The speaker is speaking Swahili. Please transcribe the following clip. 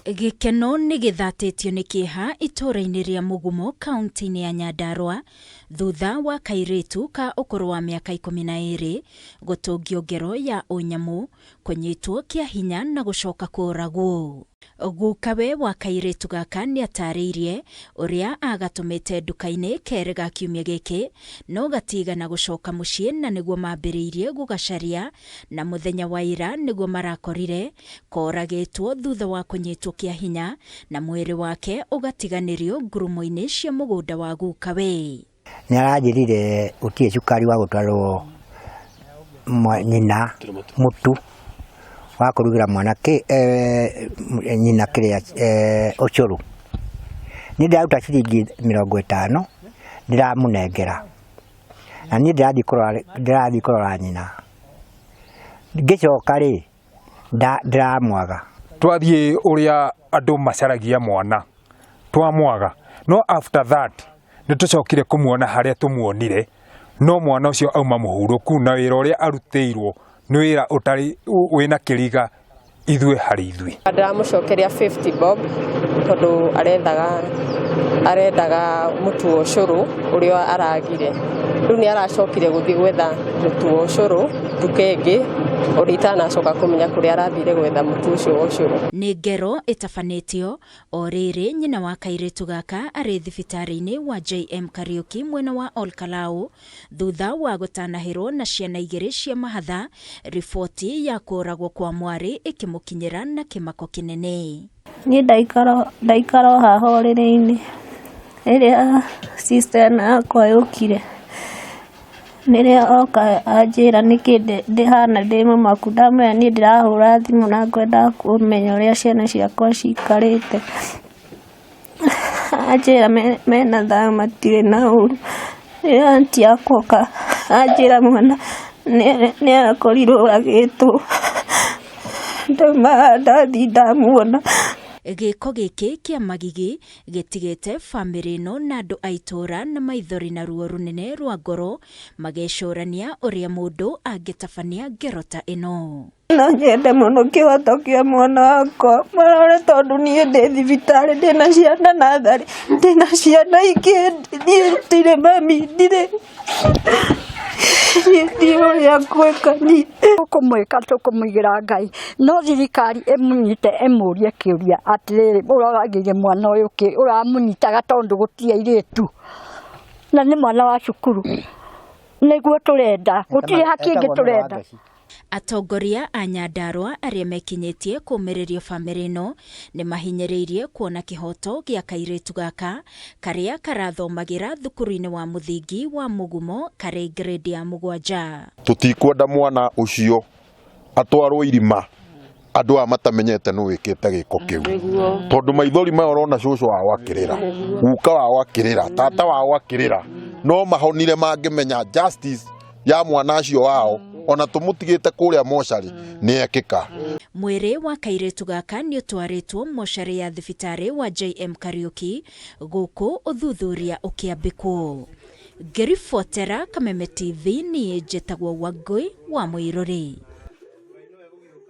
Gikeno nĩ gĩthatĩtio nĩ kĩeha itũũra-inĩ rĩa Mugumo kaunti-inĩ ya Nyandarua thutha wa kairĩtu ka ũkũrũ wa mĩaka 12 gũtũngio ngero ya ũnyamũ, kũnyitwo kĩa hinya na gũcoka kũragwo. Gukawe wa kairĩtu gaka nĩ atarĩirie ũrĩa agatũmĩte nduka-inĩ kere ga kiumia gĩkĩ no gatigana gũcoka mũciĩ, na nĩguo mambĩrĩirie gũgacaria na mũthenya wa ira nĩguo marakorire koragĩtwo thutha wa kũnyitwo kĩa hinya na mwĩrĩ wake ũgatiganĩrio ngurumo-inĩ cia mũgũnda wa Gukawe. Nĩ aranjĩrire gũtirĩ cukari wa gũtwarwo nyina mũtu wa kũrugĩra mwana nyina kĩrĩa ũcũrũ. Nĩ ndĩraruta ciringi 50 ndĩramũnengera, na niĩ ndĩrathiĩ kũrora nyina. Ngĩcoka rĩ ndĩramwaga. Twathiĩ ũrĩa andũ macaragia mwana twamwaga, no after that nĩ tũcokire kũmuona harĩa tũmuonire, no mwana ũcio auma mũhurũku na wĩra ũrĩa arutĩirwo nĩ wĩra ũtarĩ wĩna kĩriga ithuĩ harĩ ithuĩ. Ndĩramũcokeria 50 bob tondũ arendaga mũtu wa ũcũrũ ũrĩa aragire. Rĩu nĩ aracokire gũthiĩ gwetha mũtu wa ũcũrũ nduka ĩngĩ ũrĩa itanacoka kũmenya kũrĩa arathire gwetha mũtu ũcio wa ũcũrũ. Nĩ ngero ĩtabanĩtio o rĩrĩ nyina wa kairĩtu gaka arĩ thibitarĩ-inĩ wa JM Kariuki mwena wa Olkalau thutha wa gũtanahĩrwo na ciana 2 cia mahatha, riboti ya kũragwo kwa mwarĩ ĩkĩmũkinyĩra na kĩmako kĩnene. Niĩ ndaikara haha ũrĩrĩ-inĩ rĩrĩa sister yakwa yũkire, nĩrĩa oka anjĩra nĩkĩ ndĩhana ndĩ mũmaku. Ndamwĩra niĩ ndĩrahũra thimũ na ngwenda kũmenya ũrĩa ciana ciakwa cikarĩte. Anjĩra mena thayũ matirĩ na ũru. Rĩrĩa anti yakwa oka anjĩra mwana nĩ arakorirwo agĩtwo. Ndauma ndathi ndamuona. Gĩko gĩkĩ kĩa magigi gĩtigĩte bamĩrĩ ĩno na andũ a itũũra na maithori na ruo rũnene rwa ngoro magĩcũrania ũrĩa mũndũ angĩtabania ngero ta ĩno. No nyende mũno kĩhoto kĩa mwana wakwa, marore tondũ niĩ ndĩ thibitarĩ ndĩna ciana natharĩ, ndĩna ciana ingĩ, niĩ ndirĩ mami, ndirĩ ũrĩa gwĩka niĩ. Tũkũmwĩka tũkũmũigĩra Ngai, no thirikari ĩmũnyite ĩmũrie kĩũria atĩrĩrĩ, ũragĩire mwana ũyũ kĩ, ũramũnyitaga tondũ gũtirĩ airĩtu na nĩ mwana wa cukuru. Nĩguo tũrenda, gũtirĩ haki ĩngĩ tũrenda. Atongoria a Nyandarua arĩa mekinyĩtie kũũmĩrĩrio bamĩrĩ ĩno nĩ mahinyĩrĩirie kuona kĩhoto gĩa kairĩtu gaka karĩa karathomagĩra thukuru-inĩ wa mũthingi wa Mugumo karĩ grade ya 7. Tũtikwenda mwana ũcio atwarwo irima andũ a matamenyete nũ wĩkĩte gĩko kĩu, tondũ maithori maya ũrona cũcũ wao akĩrĩra, guka wao akĩrĩra, tata wao akĩrĩra, no mahonire mangĩmenya justice ya mwana acio wao ona tũmũtigĩte kũrĩa mocarĩ nĩ ekĩka. Mwĩrĩ wa kairĩtu gaka nĩ ũtwarĩtwo mocarĩ ya thibitarĩ wa JM Kariuki gũkũ ũthuthuria ũkĩambĩkwo. Ngĩribotera Kameme TV niĩ njĩtagwo Wangui wa Mũirũrĩ.